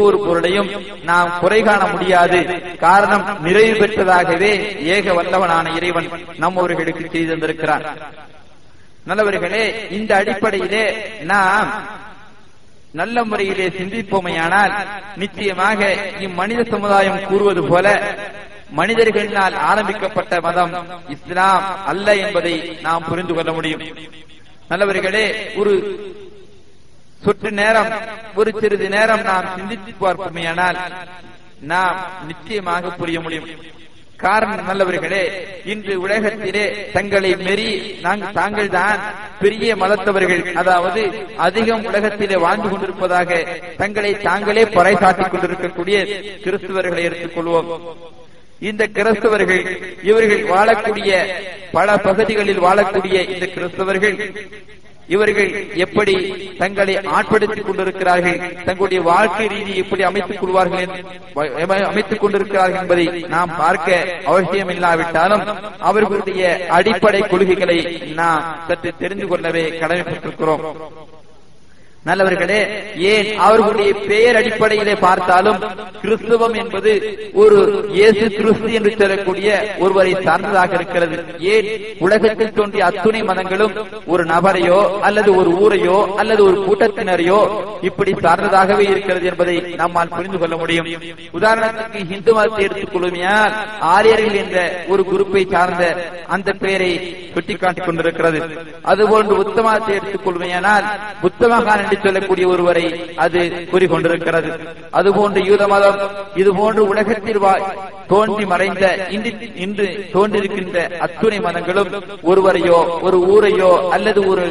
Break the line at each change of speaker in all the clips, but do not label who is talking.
ஒரு பொருளையும் நாம் குறை காண முடியாது. காரணம், நிறைவு பெற்றதாகவே ஏக வல்லவனான இறைவன் நம்மவர்களுக்கு செய்து தந்திருக்கிறான். நல்லவர்களே, இந்த அடிப்படையிலே நாம் நல்ல முறையிலே சிந்திப்போமையானால் நிச்சயமாக இம்மனித சமுதாயம் கூறுவது போல மனிதர்களினால் ஆரம்பிக்கப்பட்ட மதம் இஸ்லாம் அல்ல என்பதை நாம் புரிந்து கொள்ள முடியும். நல்லவர்களே, ஒரு சொற்று நேரம், ஒரு சிறிது நேரம் நாம் சிந்தித்து பார்ப்போமேயானால் நாம் நிச்சயமாக புரிய முடியும். காரணம், நல்லவர்களே, இன்று உலகத்திலே தங்களை மீறி தாங்கள் தான் பெரிய மதத்தவர்கள், அதாவது அதிகம் உலகத்திலே வாழ்ந்து கொண்டிருப்பதாக தங்களை தாங்களே பறைசாட்டிக் கொண்டிருக்கக்கூடிய கிறிஸ்துவர்களை எடுத்துக் கொள்வோம். இந்த கிறிஸ்தவர்கள், இவர்கள் வாழக்கூடிய பல பகுதிகளில் வாழக்கூடிய இந்த கிறிஸ்தவர்கள், இவர்கள் எப்படி தங்களை ஆட்படுத்திக் கொண்டிருக்கிறார்கள், தங்களுடைய வாழ்க்கை ரீதியை எப்படி அமைத்துக் கொண்டிருக்கிறார்கள் என்பதை நாம் பார்க்க அவசியமில்லாவிட்டாலும் அவர்களுடைய அடிப்படை கொள்கைகளை நாம் சற்று தெரிந்து கொள்ளவே கடமைப்பட்டிருக்கிறோம். நல்லவர்களே, ஏன் அவர்களுடைய பெயர் அடிப்படையிலே பார்த்தாலும் கிறிஸ்துவம் என்பது ஒரு இயேசு கிறிஸ்து என்று சொல்லக்கூடிய ஒருவரை சார்ந்ததாக இருக்கிறது. ஏன் உலகத்தில் தோன்றிய அத்துணை மதங்களும் ஒரு நபரையோ அல்லது ஒரு ஊரையோ அல்லது ஒரு கூட்டத்தினரையோ இப்படி சார்ந்ததாகவே இருக்கிறது என்பதை நம்மால் புரிந்து கொள்ள முடியும். உதாரணத்துக்கு இந்து மதத்தை எடுத்துக் கொள்ளுமையால் ஆரியர்கள் என்ற ஒரு குரூப்பை சார்ந்த அந்த பெயரை சுட்டிக்காட்டிக் கொண்டிருக்கிறது. அதுபோன்று புத்த மதத்தை எடுத்துக் கொள்ளுமையானால் புத்தமகான் சொல்லக்கூடிய ஒருவரை அது கூறிக்கொண்டிருக்கிறது. அதுபோன்று யூத மதம், இதுபோன்று உலகத்தில் தோன்றி மறைந்த இன்று தோன்றிருக்கின்ற அத்துணை மதங்களும் ஒருவரையோ ஒரு ஊரையோ அல்லது ஒரு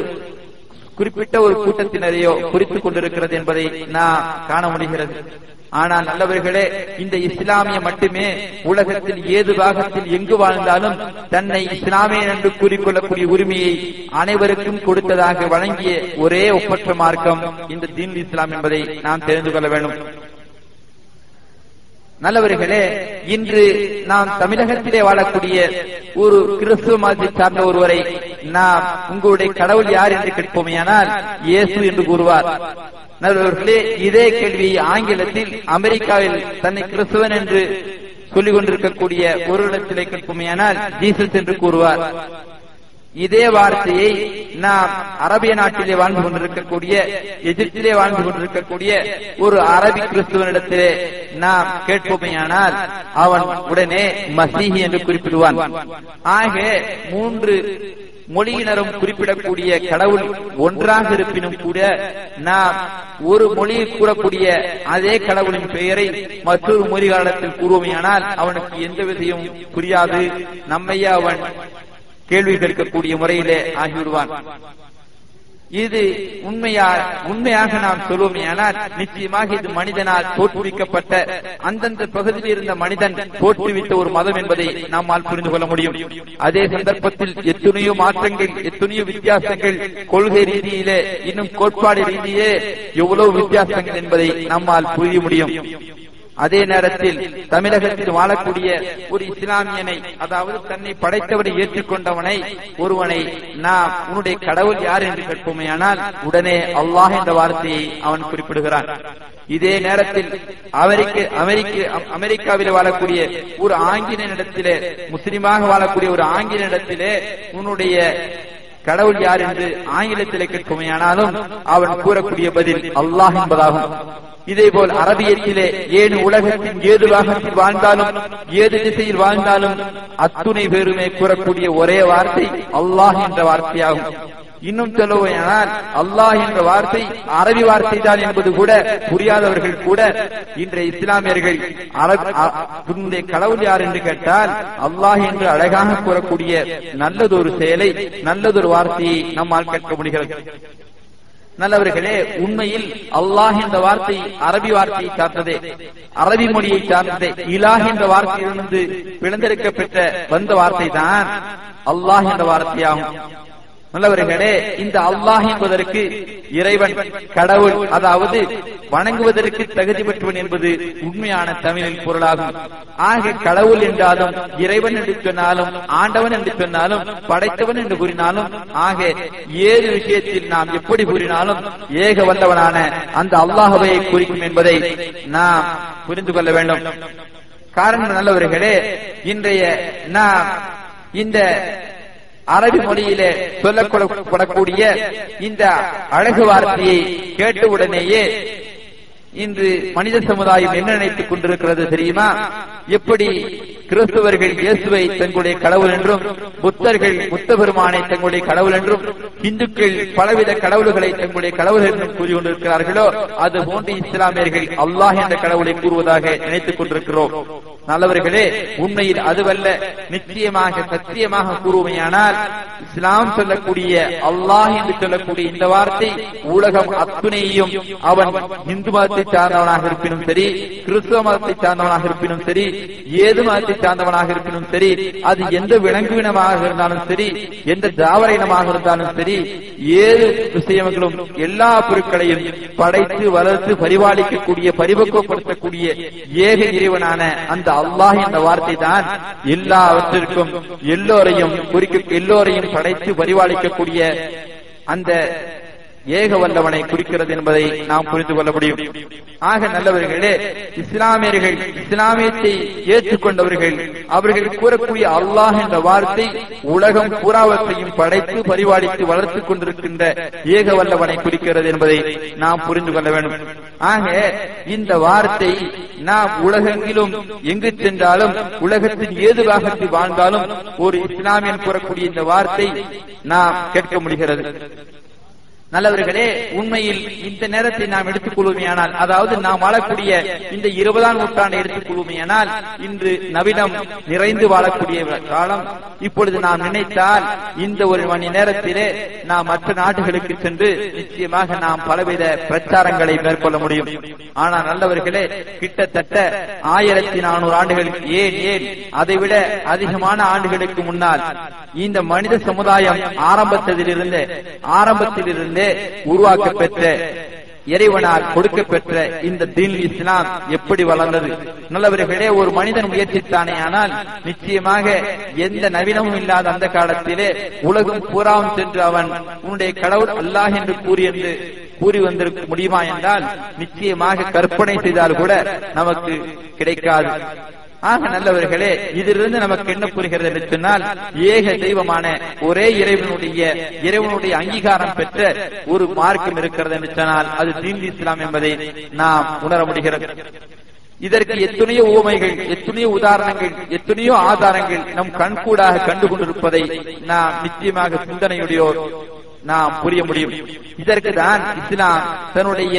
குறிப்பிட்ட ஒரு கூட்டத்தினரையோ குறித்துக் கொண்டிருக்கிறது என்பதை நாம் காண முடிகிறது. ஆனால் நல்லவர்களே, இந்த இஸ்லாமிய மட்டுமே உலகத்தில் ஏது பாகத்தில் எங்கு வாழ்ந்தாலும் தன்னை இஸ்லாமியன் என்று கூறிக்கொள்ளக்கூடிய உரிமையை அனைவருக்கும் கொடுத்ததாக வழங்கிய ஒரே ஒப்பற்ற மார்க்கம் இந்த தீன் இஸ்லாம் என்பதை நாம் தெரிந்து கொள்ள வேண்டும். நல்லவர்களே, இன்று நாம் தமிழகத்திலே வாழக்கூடிய ஒரு கிறிஸ்துவ மதத்தை சார்ந்த ஒருவரை நாம் உங்களுடைய கடவுள் யார் என்று கேட்போமையானால் இயேசு என்று கூறுவார். நல்லவர்களே, இதே கேள்வியை ஆங்கிலத்தில் அமெரிக்காவில் தன்னை கிறிஸ்துவன் என்று சொல்லிக் கொண்டிருக்கக்கூடிய ஒரு இடத்திலே கேட்போமையானால் ஜீசஸ் என்று கூறுவார். இதே வார்த்தையை நாம் அரபிய நாட்டிலே வாழ்ந்து கொண்டிருக்கக்கூடிய, எகிப்திலே வாழ்ந்து கொண்டிருக்கக்கூடிய ஒரு அரபி கிறிஸ்துவனிடத்திலே நாம் கேட்போமையானால் அவன் உடனே மசீஹி என்று குறிப்பிடுவான். ஆக மூன்று மொழியினரும் குறிப்பிடக்கூடிய கடவுள் ஒன்றாக இருப்பினும் கூட நாம் ஒரு மொழியை கூறக்கூடிய அதே கடவுளின் பெயரை மற்றொரு மொழி காலத்தில் கூறுவோமையானால் அவனுக்கு எந்த விதையும் புரியாது. நம்மையே அவன் கேள்வி கேட்கக்கூடிய முறையிலே ஆகிவிடுவான். இது உண்மையாக நாம் சொல்வோமேயானால் நிச்சயமாக இது மனிதனால் தோற்றுவிக்கப்பட்ட, அந்தந்த பகுதியில் இருந்த மனிதன் தோற்றுவித்த ஒரு மதம் என்பதை நம்மால் புரிந்து கொள்ள முடியும். அதே சந்தர்ப்பத்தில் எத்தனையோ மாற்றங்கள், எத்தனையோ வித்தியாசங்கள், கொள்கை ரீதியிலே இன்னும் கோட்பாடு ரீதியே எவ்வளவு வித்தியாசங்கள் என்பதை நம்மால் புரிய முடியும். அதே நேரத்தில் தமிழகத்தில் வாழக்கூடிய ஒரு இஸ்லாமியனை, அதாவது தன்னை படைத்தவரை ஏற்றுக்கொண்டவனை, ஒருவனை நாம் உன்னுடைய கடவுள் யார் என்று கேட்போமேயானால் உடனே அல்லாஹ் என்ற வார்த்தையை அவன் குறிப்பிடுகிறான். இதே நேரத்தில் அமெரிக்காவில் வாழக்கூடிய ஒரு ஆங்கிலேயனிடத்திலே, முஸ்லிமாக வாழக்கூடிய ஒரு ஆங்கிலேயனிடத்திலே உன்னுடைய கடவுள் யார் என்று ஆங்கிலத்திலே கேட்போமேயானாலும் அவன் கூறக்கூடிய பதில் அல்லாஹ் என்பதாகும். இதேபோல் அரபியத்திலே ஏழு உலகத்தின் ஏது பாகத்தில் வாழ்ந்தாலும் ஏது திசையில் வாழ்ந்தாலும் அத்துணை பேருமே கூறக்கூடிய ஒரே வார்த்தை அல்லாஹ் என்ற வார்த்தையாகும். இன்னும் சொல்லுவேனால் அல்லாஹ் என்ற வார்த்தை அரபி வார்த்தை தான் என்பது கூட புரியாதவர்கள் கூட இன்றைய இஸ்லாமியர்கள் கடவுள் யார் என்று கேட்டால் அல்லாஹ் என்று அழகாக கூறக்கூடிய நல்லதொரு செயலை, நல்லதொரு வார்த்தையை நம்மால் கேட்க முடிகிறது. நல்லவர்களே, உண்மையில் அல்லாஹ் என்ற வார்த்தை அரபி வார்த்தையை சார்ந்ததே, அரபி மொழியை சார்ந்ததே. இலாஹ் என்ற வார்த்தையிலிருந்து பிளந்தெடுக்கப்பட்ட வந்த வார்த்தை தான் அல்லாஹ் என்ற வார்த்தையாகும். நல்லவர்களே, இந்த அல்லாஹ் என்பதற்கு இறைவன், கடவுள், அதாவது வணங்குவதற்கு தகுதி பெற்றவன் என்பது உண்மையான தமிழில் பொருளாகும். ஆக கடவுள் என்றாலும், இறைவன் என்று சொன்னாலும், ஆண்டவன் என்று சொன்னாலும், படைத்தவன் என்று கூறினாலும், ஆக ஏழு விஷயத்தில் நாம் எப்படி கூறினாலும் ஏக வல்லவனான அந்த அல்லாஹ்வை குறிக்கும் என்பதை நாம் புரிந்து கொள்ள வேண்டும். காரணம் நல்லவர்களே, இன்றைய நாம் இந்த அரபி மொழியிலே சொல்லப்படக்கூடிய இந்த அழகு வார்த்தையை கேட்டவுடனேயே இன்று மனித சமுதாயம் என்ன நினைத்துக் கொண்டிருக்கிறது தெரியுமா? எப்படி கிறிஸ்தவர்கள் இயேசுவை தங்களுடைய கடவுள் என்றும், புத்தர்கள் புத்த பெருமானை தங்களுடைய கடவுள் என்றும், இந்துக்கள் பலவித கடவுள்களை தங்களுடைய கடவுள் என்றும் கூறிக்கொண்டிருக்கிறார்களோ அது போன்று இஸ்லாமியர்கள் அல்லாஹ் என்ற கடவுளை கூறுவதாக நினைத்துக் கொண்டிருக்கிறோம். நல்லவர்களே, உண்மையில் அதுவல்ல. நிச்சயமாக சத்தியமாக கூறுமையானால் இஸ்லாம் சொல்லக்கூடிய அல்லாஹ் என்று சொல்லக்கூடிய இந்த வார்த்தை உலகம் அத்துணையும் அவன் இந்து மதத்தை சார்ந்தவனாக இருப்பினும் சரி, கிறிஸ்துவ மதத்தை சார்ந்தவனாக இருப்பினும் சரி, ஏது மதத்தை சார்ந்தவனாக இருப்பினும் சரி, அது எந்த விலங்குவினமாக இருந்தாலும் சரி, எந்த தாவர இனமாக இருந்தாலும் சரி, ஏது விஷயங்களும் எல்லா பொருட்களையும் படைத்து வளர்த்து பரிபாலிக்கக்கூடிய, பரிபக்குவப்படுத்தக்கூடிய ஏக இறைவனான அந்த அல்லாஹ் என்ற வார்த்தை தான் எல்லாவற்றிற்கும் எல்லோரையும் படைத்து பரிபாலிக்கக்கூடிய அந்த ஏக வல்லவனை குறிக்கிறது என்பதை நாம் புரிந்து கொள்ள முடியும். ஆக நல்லவர்களே, இஸ்லாமியர்கள், இஸ்லாமியத்தை ஏற்றுக்கொண்டவர்கள், அவர்கள் கூறக்கூடிய அல்லாஹ் என்ற வார்த்தை உலகம் பூராவற்றையும் படைத்து பரிபாலித்து வளர்த்துக் கொண்டிருக்கின்ற ஏக வல்லவனை குறிக்கிறது என்பதை நாம் புரிந்து கொள்ள வேண்டும். ஆக இந்த வார்த்தை நாம் உலகெங்கிலும் எங்கு சென்றாலும், உலகத்தின் ஏது பாகத்தில் வாழ்ந்தாலும் ஒரு இஸ்லாமியன் கூறக்கூடிய இந்த வார்த்தை நாம் கேட்க முடிகிறது. நல்லவர்களே, உண்மையில் இந்த நேரத்தை நாம் எடுத்துக் கொள்ளுமையானால், அதாவது நாம் வாழக்கூடிய இந்த 20ஆம் நூற்றாண்டை எடுத்துக் கொள்ளுமையானால், இன்று நவீனம் நிறைந்து வாழக்கூடிய காலம். இப்பொழுது நாம் நினைத்தால் இந்த ஒரு மணி நேரத்திலே நாம் மற்ற நாடுகளுக்கு சென்று நிச்சயமாக நாம் பலவித பிரச்சாரங்களை மேற்கொள்ள முடியும். ஆனால் நல்லவர்களே, கிட்டத்தட்ட 1400 ஆண்டுகள், ஏன் அதைவிட அதிகமான ஆண்டுகளுக்கு முன்னால் இந்த மனித சமுதாயம் ஆரம்பத்திலிருந்தே உருவாக்க பெற்ற, இறைவனால் கொடுக்க பெற்ற இந்த தீன் இஸ்லாம் எப்படி வளர்ந்தது? நல்லவர்களே, ஒரு மனிதன் முயற்சித்தானே ஆனால் நிச்சயமாக எந்த நவீனமும் இல்லாத அந்த காலத்திலே உலகம் பூராவும் சென்று அவன் உன்னுடைய கடவுள் அல்லாஹ் என்று கூறி வந்திருக்க முடியுமா என்றால் நிச்சயமாக கற்பனை செய்தால் கூட நமக்கு கிடைக்காது. ஆக நல்லவர்களே, இதிலிருந்து நமக்கு என்ன புரிகிறது என்று சொன்னால், ஏக தெய்வமான ஒரே இறைவனுடைய அங்கீகாரம் பெற்ற ஒரு மார்க்கம் இருக்கிறது என்று சொன்னால் அது தீன் இஸ்லாம் என்பதை நாம் உணர முடிகிறது. இதற்கு எத்தனையோ உவமைகள், எத்தனையோ உதாரணங்கள், எத்தனையோ ஆதாரங்கள் நம் கண்கூடாக கண்டு கொண்டிருப்பதை நாம் நிச்சயமாக சிந்தனையுடையோர் நாம் புரிய முடியும். இதற்கு தான் இஸ்லாம் தன்னுடைய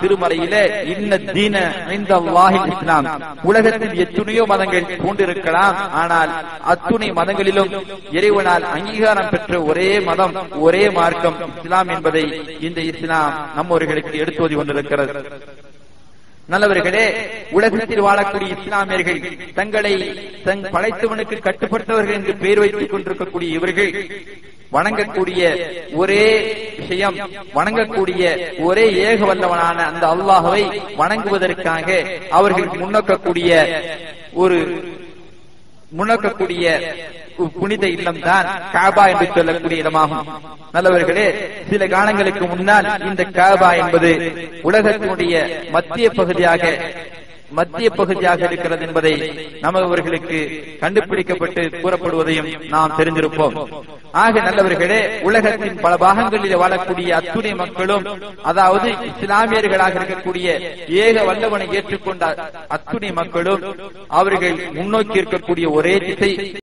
திருமறையிலே இன்ன தீன இன்தல்லாஹில் இஸ்லாம், உலகத்தில் எத்தனையோ மதங்கள் கொண்டிருக்கலாம், ஆனால் அத்துணை மதங்களிலும் இறைவனால் அங்கீகாரம் பெற்ற ஒரே மதம், ஒரே மார்க்கம் இஸ்லாம் என்பதை இந்த இஸ்லாம் நம்மவர்களுக்கு எடுத்துவதி கொண்டிருக்கிறது. நல்லவர்களே, உலகத்தில் வாழக்கூடிய இஸ்லாமியர்கள் தங்களை படைத்தவனுக்கு கட்டுப்பட்டவர்கள் என்று பெயர் வைத்துக் கொண்டிருக்கக்கூடிய இவர்கள் வணங்கக்கூடிய ஒரே விஷயம், வணங்கக்கூடிய ஒரே ஏக வல்லவனான அந்த அல்லாஹ்வை வணங்குவதற்காக அவர்கள் முன்னோக்கக்கூடிய புனித இல்லம் தான் காபா என்று சொல்லக்கூடிய இடமாகும். நல்லவர்களே, சில காலங்களுக்கு முன்னால் இந்த காபா என்பது உலகத்தினுடைய மத்திய பகுதியாக இருக்கிறது என்பதை நமவர்களுக்கு கண்டுபிடிக்கப்பட்டு கூறப்படுவதையும் நாம் தெரிந்திருப்போம். ஆக நல்லவர்களே, உலகத்தின் பல பாகங்களில் வாழக்கூடிய அத்துணை மக்களும், அதாவது இஸ்லாமியர்களாக இருக்கக்கூடிய ஏக வல்லவனை ஏற்றுக்கொண்ட அத்துணை மக்களும் அவர்கள் முன்னோக்கி இருக்கக்கூடிய ஒரே திசை